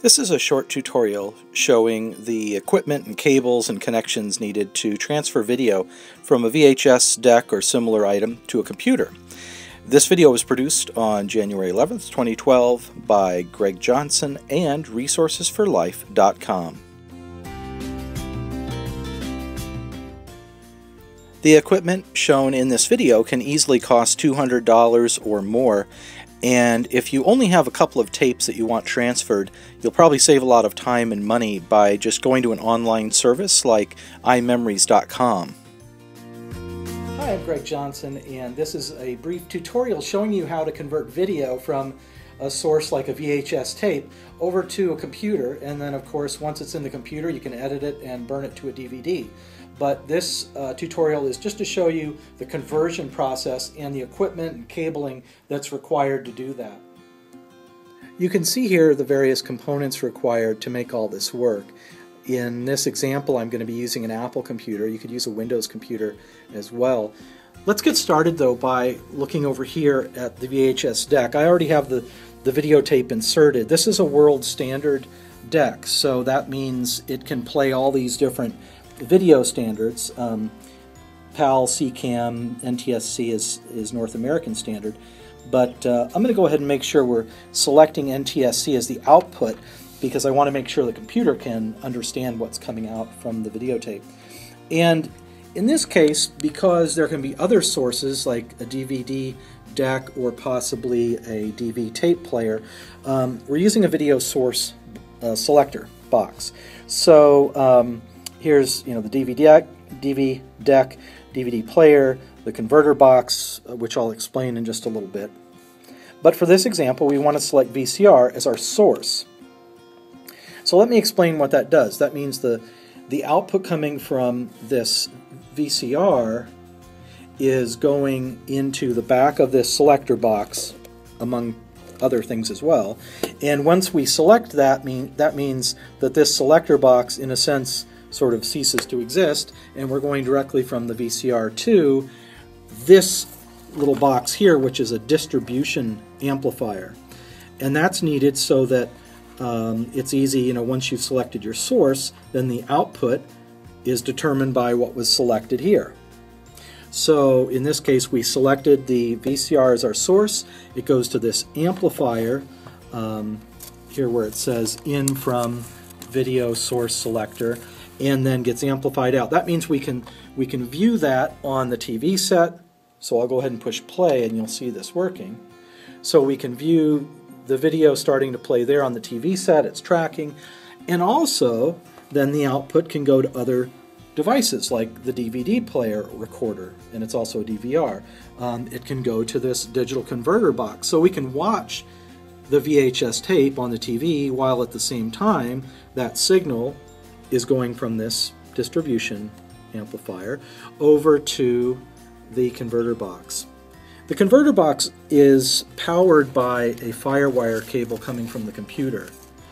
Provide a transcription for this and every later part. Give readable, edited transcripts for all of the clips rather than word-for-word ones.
This is a short tutorial showing the equipment and cables and connections needed to transfer video from a VHS deck or similar item to a computer. This video was produced on January 11th, 2012 by Greg Johnson and resourcesforlife.com. The equipment shown in this video can easily cost $200 or more, and if you only have a couple of tapes that you want transferred, you'll probably save a lot of time and money by just going to an online service like iMemories.com. Hi, I'm Greg Johnson, and this is a brief tutorial showing you how to convert video from a source like a VHS tape over to a computer, and then of course once it's in the computer you can edit it and burn it to a DVD. But this tutorial is just to show you the conversion process and the equipment and cabling that's required to do that. You can see here the various components required to make all this work. In this example I'm going to be using an Apple computer. You could use a Windows computer as well. Let's get started though by looking over here at the VHS deck. I already have the videotape inserted. This is a world standard deck, so that means it can play all these different video standards. PAL, CCAM, NTSC is North American standard, but I'm going to go ahead and make sure we're selecting NTSC as the output because I want to make sure the computer can understand what's coming out from the videotape. And in this case, because there can be other sources like a DVD deck or possibly a DV tape player, we're using a video source selector box. So here's the DV deck, DVD player, the converter box, which I'll explain in just a little bit. But for this example, we want to select VCR as our source. So let me explain what that does. That means the output coming from this VCR is going into the back of this selector box, among other things as well. And once we select that, that means that this selector box, in a sense, sort of ceases to exist, and we're going directly from the VCR to this little box here, which is a distribution amplifier. And that's needed so that it's easy, once you've selected your source, then the output is determined by what was selected here. So in this case we selected the VCR as our source. It goes to this amplifier here where it says in from video source selector, and then gets amplified out. That means we can view that on the TV set. So I'll go ahead and push play and you'll see this working. So we can view the video starting to play there on the TV set, it's tracking, and also then the output can go to other devices like the DVD player recorder, and it's also a DVR. It can go to this digital converter box, so we can watch the VHS tape on the TV while at the same time that signal is going from this distribution amplifier over to the converter box. The converter box is powered by a FireWire cable coming from the computer,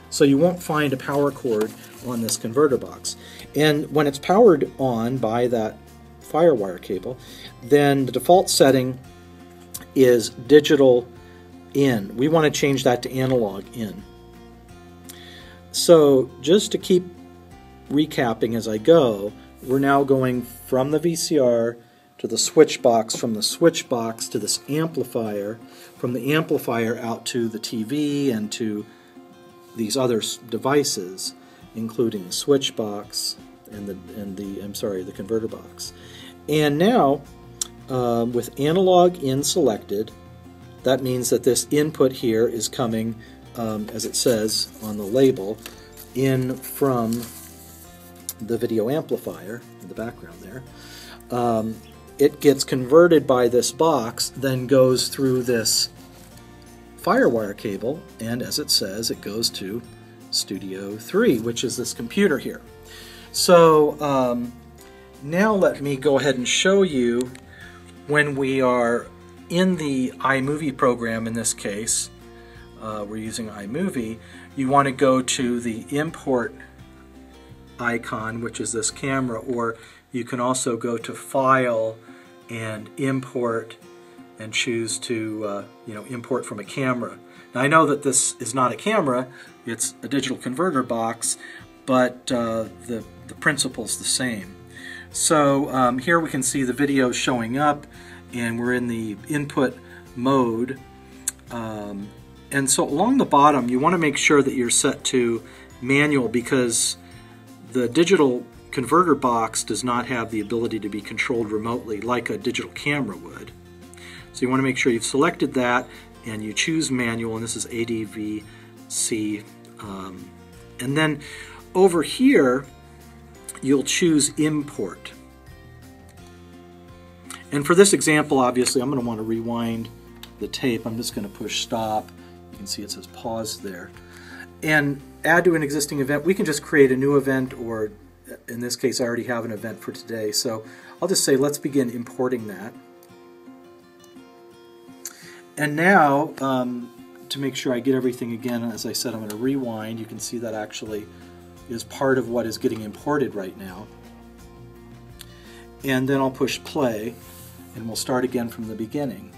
so you won't find a power cord on this converter box. And when it's powered on by that FireWire cable, then the default setting is digital in. We want to change that to analog in. So just to keep recapping as I go, we're now going from the VCR to the switch box, from the switch box to this amplifier, from the amplifier out to the TV and to these other devices, including the switch box and the converter box. And now with analog in selected, that means that this input here is coming, as it says on the label, in from the video amplifier in the background there. It gets converted by this box, then goes through this FireWire cable, and as it says, it goes to Studio 3, which is this computer here. So now let me go ahead and show you when we are in the iMovie program. In this case, we're using iMovie. You want to go to the import icon, which is this camera, or you can also go to File and Import and choose to import from a camera. Now, I know that this is not a camera, it's a digital converter box, but the principle's the same. So here we can see the video showing up, and we're in the input mode. And so along the bottom, you want to make sure that you're set to manual, because the digital converter box does not have the ability to be controlled remotely like a digital camera would. So you want to make sure you've selected that and you choose manual, and this is ADVC. And then over here, you'll choose import. And for this example, obviously, I'm going to want to rewind the tape. I'm just going to push stop. You can see it says pause there. And add to an existing event. We can just create a new event, or in this case, I already have an event for today. So I'll just say, let's begin importing that. And now, to make sure I get everything again, as I said, I'm going to rewind. You can see that actually is part of what is getting imported right now. And then I'll push play, and we'll start again from the beginning.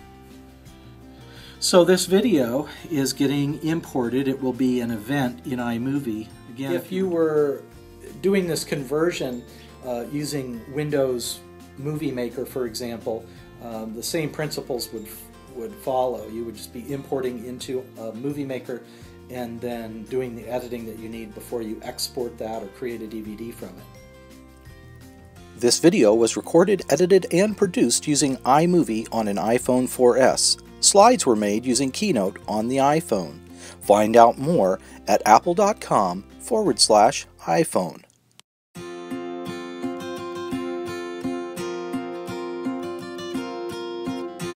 So this video is getting imported. It will be an event in iMovie. Again, if you were doing this conversion using Windows Movie Maker, for example, the same principles would follow. You would just be importing into Movie Maker and then doing the editing that you need before you export that or create a DVD from it. This video was recorded, edited, and produced using iMovie on an iPhone 4S. Slides were made using Keynote on the iPhone. Find out more at apple.com/iPhone.